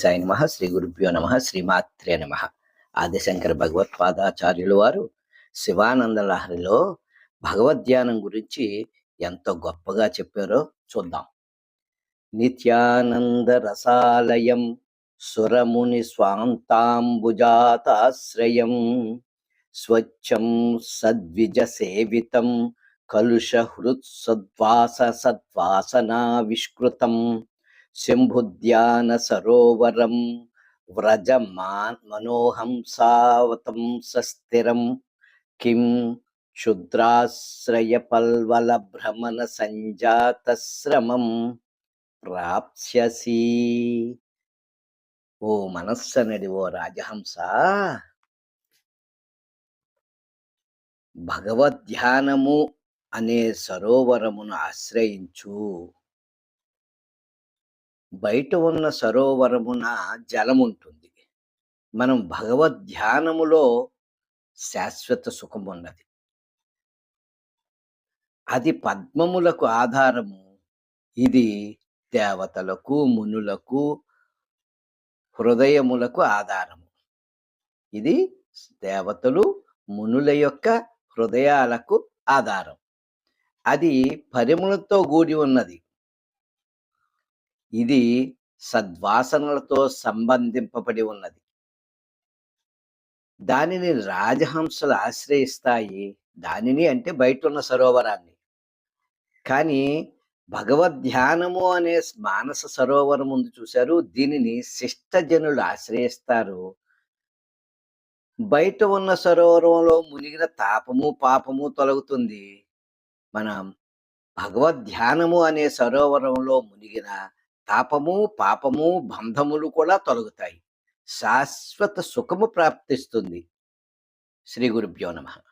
సాయి నమ శ్రీ గురుభ్యో నమ శ్రీమాత్రే నమ. ఆదిశంకర భగవత్పాదాచార్యులు వారు శివానంద లహరిలో భగవద్ధ్యానం గురించి ఎంతో గొప్పగా చెప్పారో చూద్దాం. నిత్యానంద రసాలయం సురముని స్వాంతాంబుజాతాశ్రయం స్వచ్ఛం సద్విజ సేవితం కలుష హృత్సద్వాస సద్వాసనా విష్కృతం శంభుద్యాన సరోవరం వ్రజ మనోహంసావతం సస్థిరం కిం క్షుద్రాశ్రయ పల్వల భ్రమణ సంజాతశ్రమం ప్రాప్స్యసి. ఓ మనస్సనడి ఓ రాజహంస, భగవద్ధ్యానము అనే సరోవరమును ఆశ్రయించు. బయట ఉన్న సరోవరమున జలం ఉంటుంది. మనం భగవద్ధ్యానములో శాశ్వత సుఖం ఉన్నది. అది పద్మములకు ఆధారము. ఇది దేవతలకు మునులకు హృదయములకు ఆధారము. ఇది దేవతలు మునుల యొక్క హృదయాలకు ఆధారం. అది పరిమళతో కూడి ఉన్నది. ఇది సద్వాసనలతో సంబంధింపబడి ఉన్నది. దానిని రాజహంసలు ఆశ్రయిస్తాయి. దానిని అంటే బయట ఉన్న సరోవరాన్ని. కానీ భగవద్ధ్యానము అనే మానస సరోవరం ఉంది చూశారు, దీనిని శిష్టజనులు ఆశ్రయిస్తారు. బయట ఉన్న సరోవరంలో మునిగిన తాపము పాపము తొలగుతుంది. మనం భగవద్ధ్యానము అనే సరోవరంలో మునిగిన తాపము పాపము బంధములు కూడా తొలగుతాయి. శాశ్వత సుఖము ప్రాప్తిస్తుంది. శ్రీ గురుభ్యో నమః.